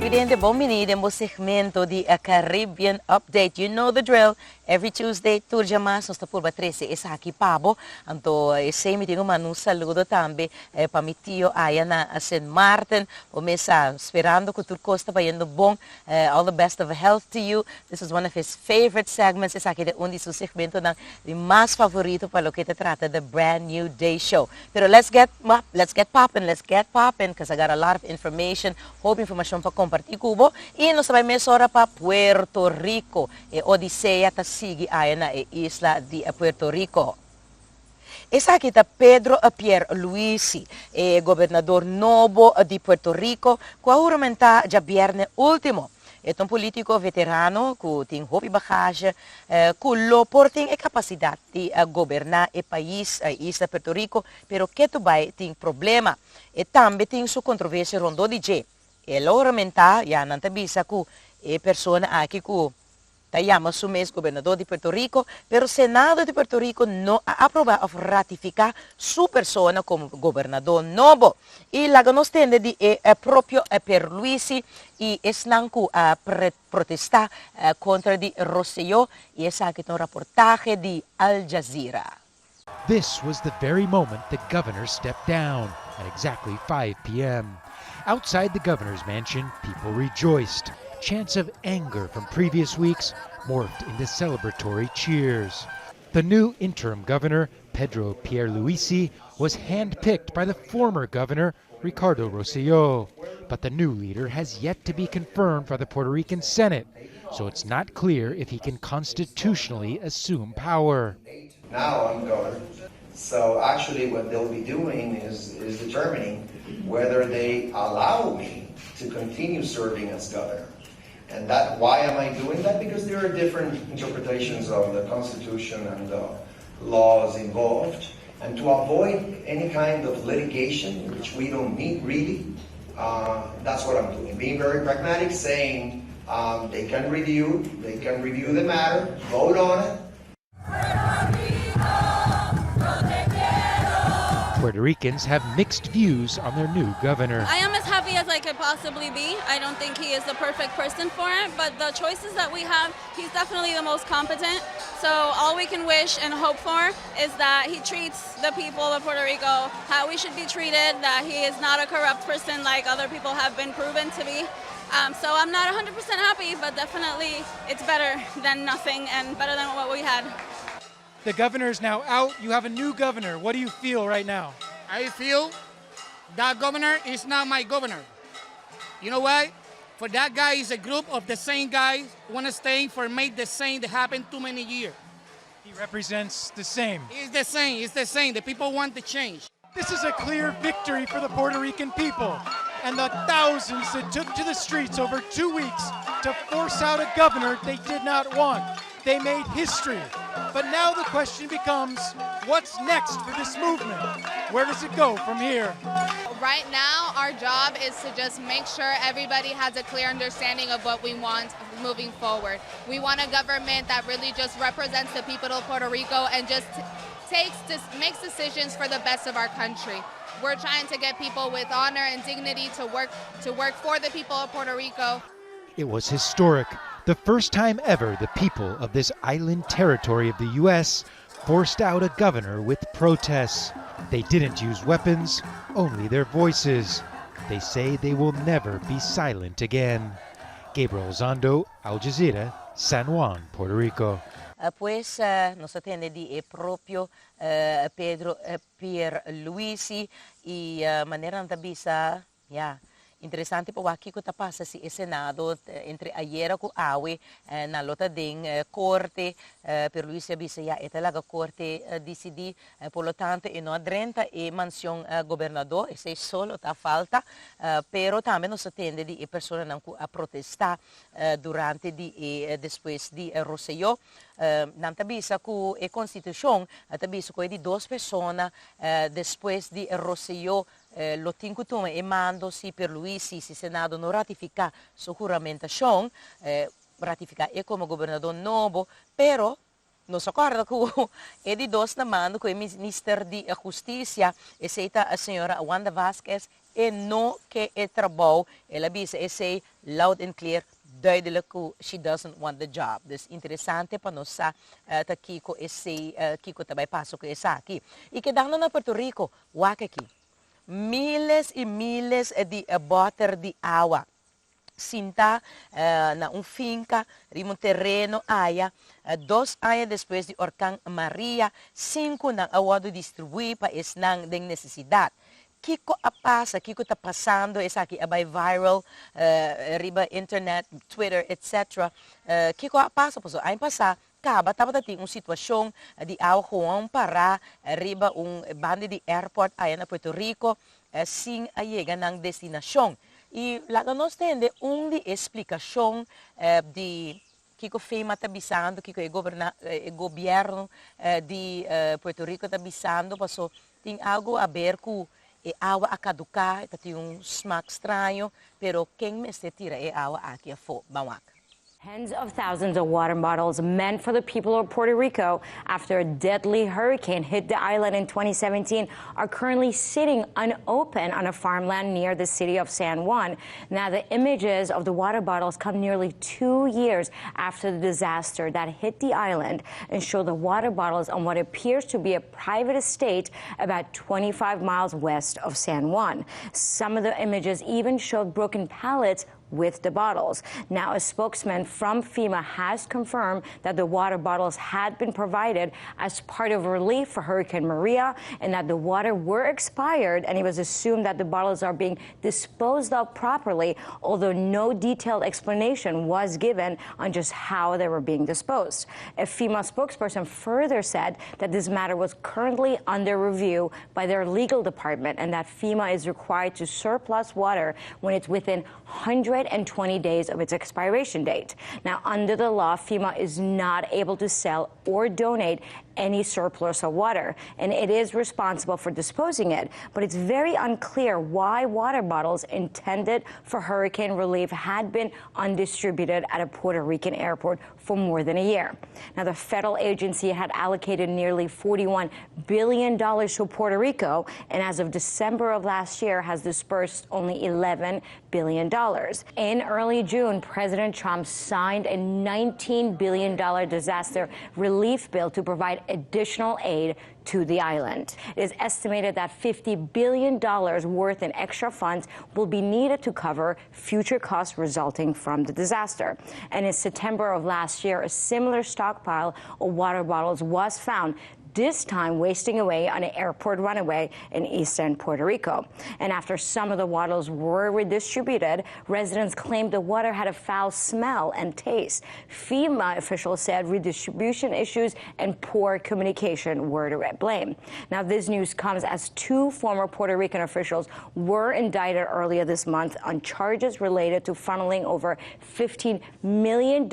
televidente, bom-vindo ao segmento de Caribbean Update. You know the drill. Every Tuesday, turja mas, nós estamos por 13, essa aqui, Pabo. Então, esse me tem um saludo também para meu tio aí na St. Martin. Começa esperando que tudo costa vai indo bom. All the best of health to you. This is one of his favorite segments. Esse aqui é um de seus segmentos de mais favorito para o que se trata the Brand New Day Show. Pero let's get popping, because I got a lot of information. Hope informação para compartilhar com você. E nós vamos mais hora para Puerto Rico. Odisseia está sigue aí na isla de Puerto Rico. Essa aqui está Pedro Pierluisi, governador novo de Puerto Rico, que aumentou já viernes último. É um político veterano que tem hobby bagagem, que tem a capacidade de governar o país, a isla de Puerto Rico, pero que também tem problema. E também tem sua controvérsia rondo de G. Ele aumentou, já não te bisa que a pessoa aqui que Tayama Sumes, gobernador de Puerto Rico, pero o Senado de Puerto Rico não aprova ou ratificar sua pessoa como governador novo. E lá nos tende de próprio Pierluisi e estão a protestar contra de Rosario e essa aqui é um reportagem de Al Jazeera. This was the very moment the governor stepped down at exactly 5 p.m. Outside the governor's mansion, people rejoiced. Chants of anger from previous weeks morphed into celebratory cheers. The new interim governor, Pedro Pierluisi, was handpicked by the former governor, Ricardo Rosselló. But the new leader has yet to be confirmed by the Puerto Rican Senate, so it's not clear if he can constitutionally assume power. Now I'm governor. So actually what they'll be doing is determining whether they allow me to continue serving as governor. And why am I doing that? Because there are different interpretations of the Constitution and the laws involved. And to avoid any kind of litigation, which we don't need really, that's what I'm doing. Being very pragmatic, saying they can review the matter, vote on it. Puerto Ricans have mixed views on their new governor. I am as happy as I could possibly be. I don't think he is the perfect person for it, but the choices that we have, he's definitely the most competent. So all we can wish and hope for is that he treats the people of Puerto Rico how we should be treated, that he is not a corrupt person like other people have been proven to be. So I'm not 100% happy, but definitely it's better than nothing and better than what we had. The governor is now out. You have a new governor. What do you feel right now? I feel that governor is not my governor. You know why? For that guy is a group of the same guys who want to stay for make the same that happened too many years. He represents the same. It's the same. It's the same. The people want the change. This is a clear victory for the Puerto Rican people and the thousands that took to the streets over 2 weeks to force out a governor they did not want. They made history. But now the question becomes, what's next for this movement? Where does it go from here? Right now, our job is to just make sure everybody has a clear understanding of what we want moving forward. We want a government that really just represents the people of Puerto Rico and just makes decisions for the best of our country. We're trying to get people with honor and dignity to work for the people of Puerto Rico. It was historic. The first time ever the people of this island territory of the U.S. forced out a governor with protests. They didn't use weapons, only their voices. They say they will never be silent again. Gabriel Zondo, Al Jazeera, San Juan, Puerto Rico. Pues nos atiende di proprio Pedro Pierluisi e manera da bisa, interessante po aqui que passa se o Senado entre ayer com awe na lota din corte Pierluisi bisa é talaga corte decidi por lo tanto e não adrenta e mansión governador esse solo tá falta pero também nos atende de pessoa não a protestar durante depois de Rosselló não tabisa que a constituição tabisa que de duas pessoas depois de Rosselló lo tincutume e mando si Pierluisi si Senado non ratifica sua juramentação ratificar e como governador novo, pero nos acorda ko edi dos naman ko Minister di Justicia seita a senhora Wanda Vasquez no que trabaho ela bisa say loud and clear duidelijk ko she doesn't want the job. Dus interessante pa no sa ta kiko kiko tabay pasok ko aqui. E que dando na Puerto Rico wakaki miles e miles de boter de água sinta na finca, rim terreno aya, 2 anos depois de Orcán Maria, 5 nang awado distribuir pa nang deng necesidad. Kiko apasa, kiko ta pasando aqui abay viral, riba internet, Twitter, etc. Kiko apasa po so, ay pasa, kaba tapos natin sitwasyon di awa kuwang para riba bande di airport aya na Puerto Rico, sing ayega ng destinasyon. E lá nós temos de explicação de que o FEMA está bisando, que o governo de Puerto Rico está bisando, passou tem algo a ver com a água a caducar, tem smack estranho, pero quem me se tira a água aqui a fo, bawak. Tens of thousands of water bottles meant for the people of Puerto Rico after a deadly hurricane hit the island in 2017 are currently sitting unopened on a farmland near the city of San Juan. Now, the images of the water bottles come nearly 2 years after the disaster that hit the island and show the water bottles on what appears to be a private estate about 25 miles west of San Juan. Some of the images even showed broken pallets with the bottles. Now, a spokesman from FEMA has confirmed that the water bottles had been provided as part of relief for Hurricane Maria and that the water were expired, and it was assumed that the bottles are being disposed of properly, although no detailed explanation was given on just how they were being disposed. A FEMA spokesperson further said that this matter was currently under review by their legal department and that FEMA is required to surplus water when it's within 120 days of its expiration date. Now, under the law, FEMA is not able to sell or donate any surplus of water, and it is responsible for disposing it. But it's very unclear why water bottles intended for hurricane relief had been undistributed at a Puerto Rican airport for more than a year. Now, the federal agency had allocated nearly $41 billion to Puerto Rico, and as of December of last year has dispersed only $11 billion. In early June, President Trump signed a $19 billion disaster relief bill to provide additional aid to the island. It is estimated that $50 billion worth in extra funds will be needed to cover future costs resulting from the disaster. And in September of last year, a similar stockpile of water bottles was found, this time wasting away on an airport runway in eastern Puerto Rico. And after some of the bottles were redistributed, residents claimed the water had a foul smell and taste. FEMA officials said redistribution issues and poor communication were to blame. Now, this news comes as 2 former Puerto Rican officials were indicted earlier this month on charges related to funneling over $15 million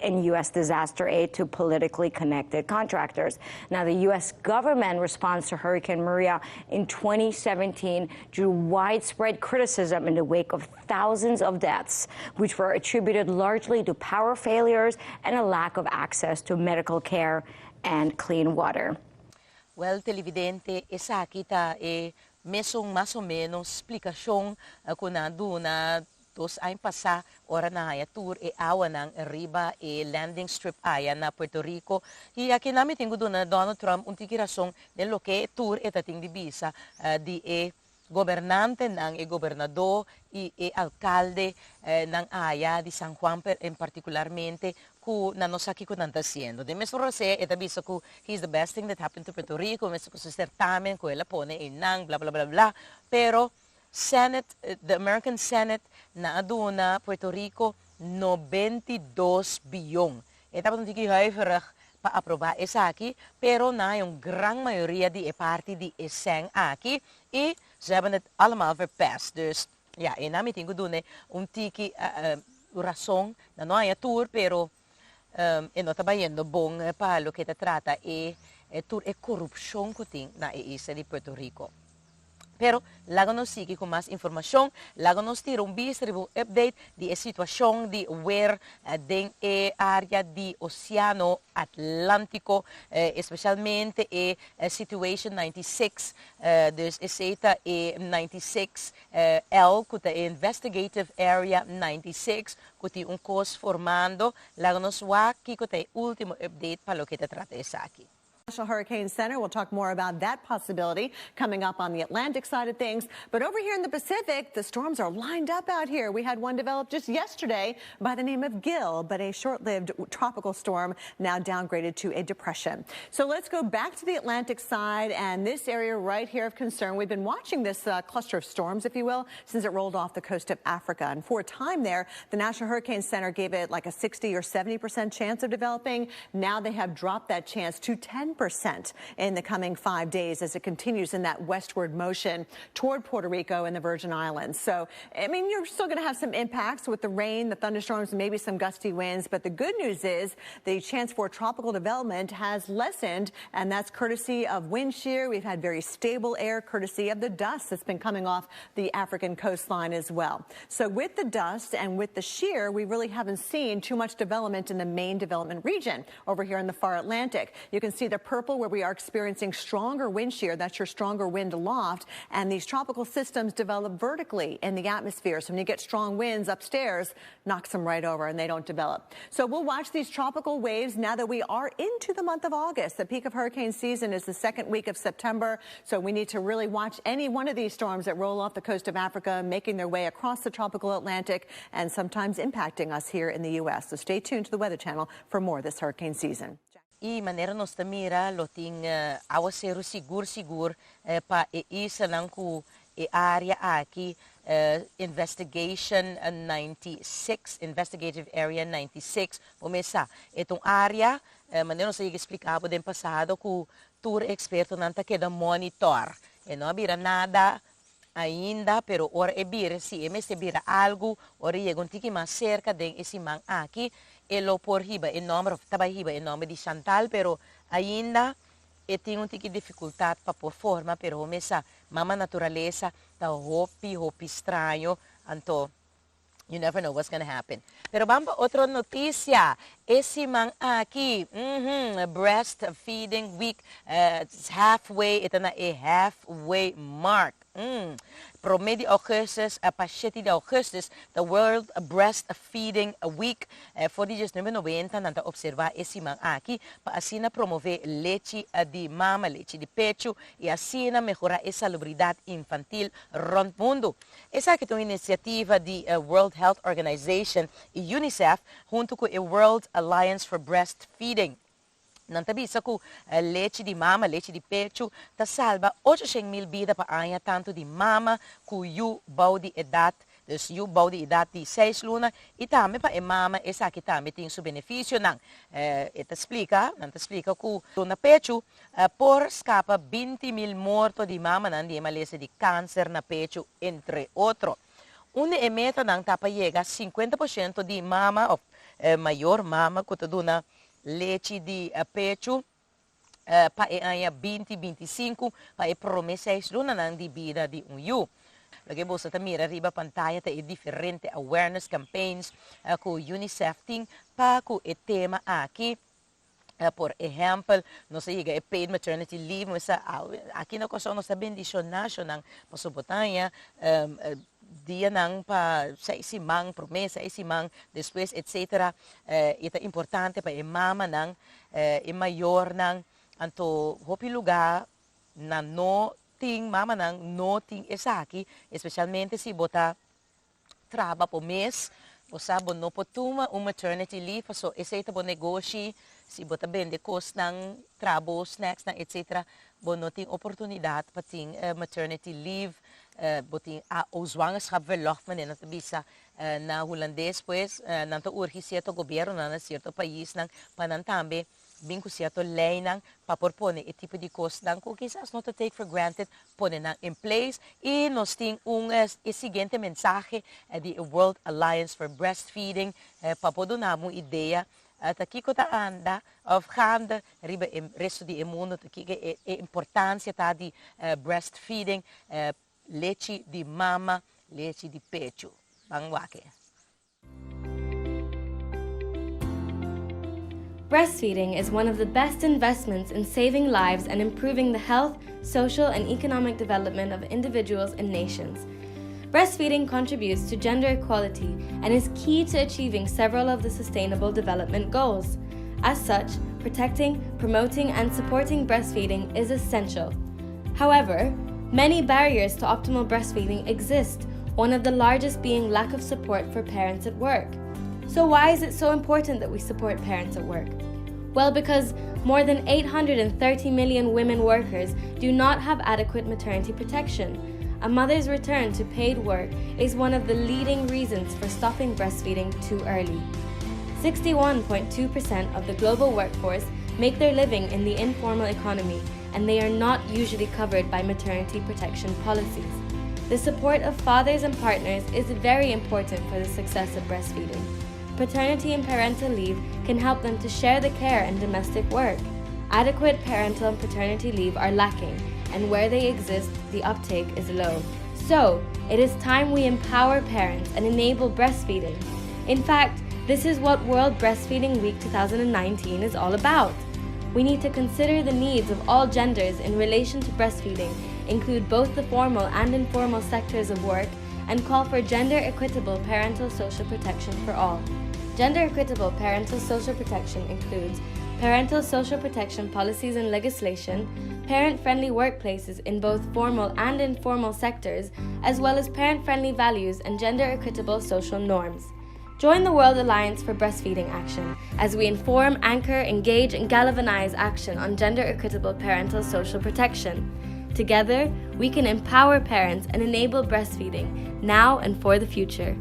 in U.S. disaster aid to politically connected contractors. Now, the U.S. government response to Hurricane Maria in 2017 drew widespread criticism in the wake of thousands of deaths, which were attributed largely to power failures and a lack of access to medical care and clean water. Well, televidente, esa kita mesong mas o menos explikasyon kunado na tos ay pasa ora na haya tour awa ng riba landing strip aya na Puerto Rico. Hiya kinami tingo doon na Donald Trump unti kirasong nelo ke tour etating dibisa di gobernante ng gobernador alcalde ng aya di San Juan en particularmente ku nanosaki ko nanta haciendo. De Mr. Jose etabiso ku he's the best thing that happened to Puerto Rico, Mr. Ku certamen ku ela pone inang bla bla bla bla, pero Senate, the American Senate na aduna Puerto Rico 92 bilyon. Tapos hindi kihuiverig pa-aproba aqui, pero na yung grang mayoría di parte di isang aki, ze hebben het allemaal verpest. Dus ja, namin tingo doon tiki rason na no haya tour, pero no tabayendo bong pa lo que te trata tour corruption kuting na isa di Puerto Rico. Pero lago nos sigue com mais informação, lago nos tira update de situação de where den área de Oceano Atlântico, especialmente situation 96, dus essa 96 L, que é Investigative Area 96, que é course formando, lago nos aqui que é o último update para o que te trata essa aqui. National Hurricane Center. We'll talk more about that possibility coming up on the Atlantic side of things. But over here in the Pacific, the storms are lined up out here. We had one develop just yesterday by the name of Gil, but a short-lived tropical storm now downgraded to a depression. So let's go back to the Atlantic side and this area right here of concern. We've been watching this cluster of storms, if you will, since it rolled off the coast of Africa. And for a time there, the National Hurricane Center gave it like a 60 or 70% chance of developing. Now they have dropped that chance to 10% in the coming 5 days as it continues in that westward motion toward Puerto Rico and the Virgin Islands. So, I mean, you're still going to have some impacts with the rain, the thunderstorms, maybe some gusty winds. But the good news is the chance for tropical development has lessened, and that's courtesy of wind shear. We've had very stable air courtesy of the dust that's been coming off the African coastline as well. So with the dust and with the shear, we really haven't seen too much development in the main development region over here in the far Atlantic. You can see the purple where we are experiencing stronger wind shear. That's your stronger wind aloft. And these tropical systems develop vertically in the atmosphere. So when you get strong winds upstairs, knocks them right over and they don't develop. So we'll watch these tropical waves now that we are into the month of August. The peak of hurricane season is the second week of September. So we need to really watch any one of these storms that roll off the coast of Africa, making their way across the tropical Atlantic and sometimes impacting us here in the U.S. So stay tuned to the Weather Channel for more this hurricane season. E maneira nos mira lo ting aguacero sigur pa isa ng ku area aqui investigation 96 investigative area 96 começa etong area maneira nos explicava din passado ku tour experto nanta queda monitor e não bira nada ainda, pero ora e bira si e meste bira algo ora chega tiki mais cerca den esse man aqui e lo por riba em nome trabalha em nome de Chantal, pero ainda e tem tiki dificuldade para por forma, pero começa mama natureza tá hopi estranho, então you never know what's going to happen. Pero vamos outra notícia. Esse man aqui, breastfeeding week, it's halfway, ito na a halfway mark. Promedio Augustus, a 7 de Augustus, the World Breastfeeding Week. For the just número 90, nanta observar esse man aqui, para assim promover leite de mama, leite de pecho, e assim melhorar a salubridade infantil rond mundo. Essa aqui é uma iniciativa de World Health Organization e UNICEF, junto com a World Alliance for Breastfeeding. Nantabisa ko leite de mama, leite de pecho, ta salva 800,000 vidas pa anya tanto de mama ku yu bau de edad, dus yu bau de edad de 6 luna, e também pa e mama, essa aqui também tem seu benefício nang. Ita explica ku na pecho, por escapa 20,000 mortos de mama nang di malesa de câncer na pecho, entre outros. Una meta nang tapa chega 50% de mama, of maior mama, que duna leite de pecho para a 2025 para a promessa luna nang di vida de yu. Lagi bosa ta mira riba pantalla ta diferente awareness campaigns ku UNICEF ting pa ku e tema aqui. Por exemplo, nós chega a paid maternity leave, mas aqui na costa nós bendição nacional pasubotanya dia nang pa sa isimang promesa isimang depois etc. Ita importante pa mama nang mayor nang anto hopi lugar na no ting mama nang no ting esaki, especialmente si bota traba po mês, o sabo no potuma maternity leave, so ita bo negoci si bota bende cost ng trabo, snacks nang etc. Bo no ting oportunidad pa ting maternity leave. Boting os zwangerschap verlof men en bisa na Holandês pues nanto urgi certo governo na certo país nang panantambe binku certo lei nang papropone e tipo de cost nang ko quizás not to take for granted pone nang in place e nos ting e seguinte mensaje de World Alliance for Breastfeeding papodonamo ideia aqui que anda afgaande riba resto de mundo aqui é importância tá de breastfeeding leche di mama, leche di pecho. Bangwake. Breastfeeding is one of the best investments in saving lives and improving the health, social, and economic development of individuals and nations. Breastfeeding contributes to gender equality and is key to achieving several of the Sustainable Development Goals. As such, protecting, promoting, and supporting breastfeeding is essential. However, many barriers to optimal breastfeeding exist, one of the largest being lack of support for parents at work. So why is it so important that we support parents at work? Well, because more than 830 million women workers do not have adequate maternity protection. A mother's return to paid work is one of the leading reasons for stopping breastfeeding too early. 61.2% of the global workforce make their living in the informal economy, and they are not usually covered by maternity protection policies. The support of fathers and partners is very important for the success of breastfeeding. Paternity and parental leave can help them to share the care and domestic work. Adequate parental and paternity leave are lacking, and where they exist, the uptake is low. So, it is time we empower parents and enable breastfeeding. In fact, this is what World Breastfeeding Week 2019 is all about. We need to consider the needs of all genders in relation to breastfeeding, include both the formal and informal sectors of work, and call for gender-equitable parental social protection for all. Gender-equitable parental social protection includes parental social protection policies and legislation, parent-friendly workplaces in both formal and informal sectors, as well as parent-friendly values and gender-equitable social norms. Join the World Alliance for Breastfeeding Action as we inform, anchor, engage, and galvanize action on gender-equitable parental social protection. Together, we can empower parents and enable breastfeeding now and for the future.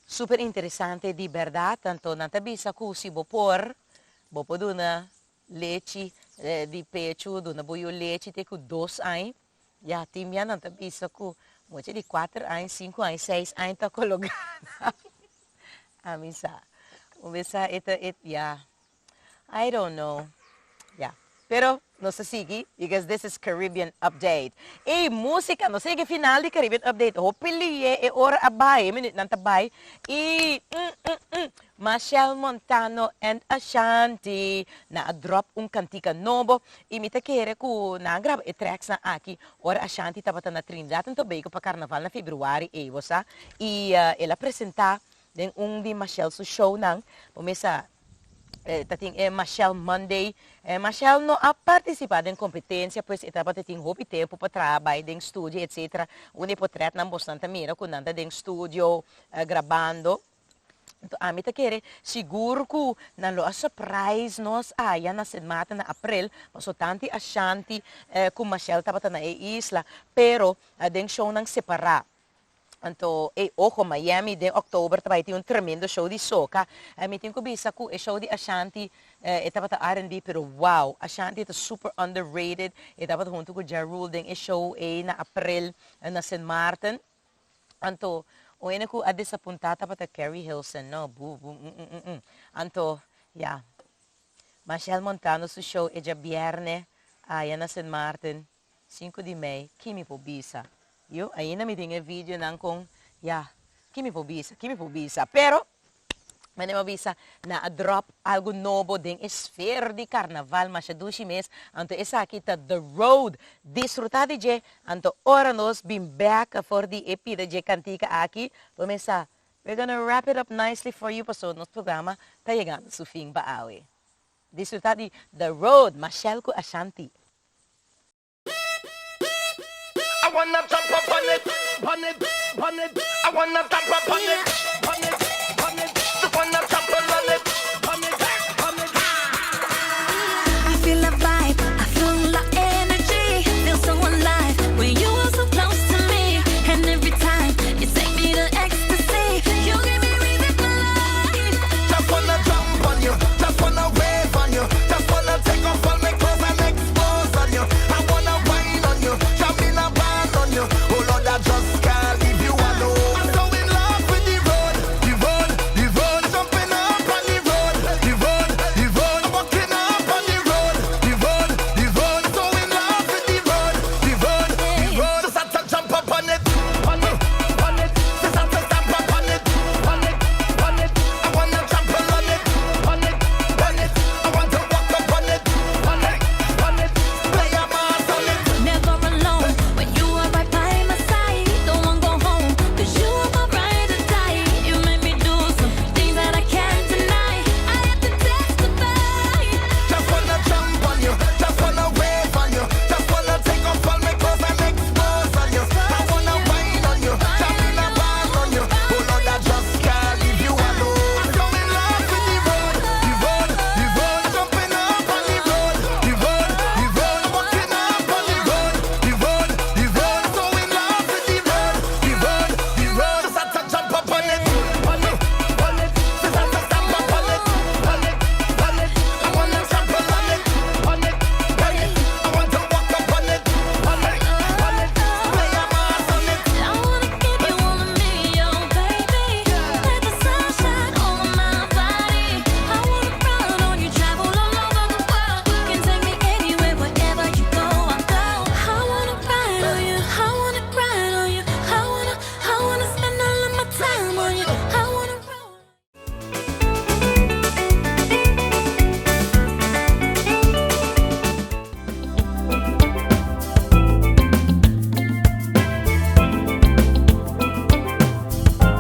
Super interessante di verdad, tanto nantabisa ku si bopor, bopo duna leche di pecho, duna boyo leche te ku 2 anos, ya timya nantabisa ku, moche di 4 anos, 5 anos, 6 anos ta kologana. Amisa. Umbisa yeah. I don't know. Yeah. Pero, no se sigue, because this is Caribbean Update. Música, no sige final di Caribbean Update. Hopefully, ora abay, minute nang tabay. Machel Montano and Ashanti na-drop un cantica novo. Imita kere ku na-grab tracks na aki. Ora Ashanti tapata na Trinidad and Tobago pa Carnaval na February. Wosa. Ela presenta den di Machel su show nang umisa tating Machel Monday. Machel no a participado em competência, pois etapa tating hopi tempo para trabalho em estúdio, etc. Une potret na bastante mira com nada em estúdio gravando. Então, a mim quer seguro que na surprise nós aí na semana na abril, mas o tanto Ashanti com Machel estava na isla, pero den show nang separar. Então, ojo, Miami, de outubro, vai ter tremendo show de soca. Me tenho que bisa que o show de Ashanti estava a R&B, pero wow, Ashanti é super underrated. Estava junto com o Ja Rule, den show na April, na St. Martin. Então, o único a desapuntar estava a Carrie Hilson, no, Então, yeah. Machel Montano, su show é já viernes, aí na St. Martin, 5 de maio, que me pobisa. Eu ainda me tenho vídeo não com, que me pobisa. Pero, mas não pobisa na drop algo novo den esfera de carnaval, mas já 2 meses. Então, essa aqui tá The Road. Desfrutar de je. Então, ora nós been back for the EP de cantica aqui. Começar. We're gonna wrap it up nicely for you, paso nosso programa tá chegando ao fim ba awe. Desfrutar de The Road, Machel com Ashanti. I wanna jump up on it. I wanna jump up on it. Just wanna jump on it.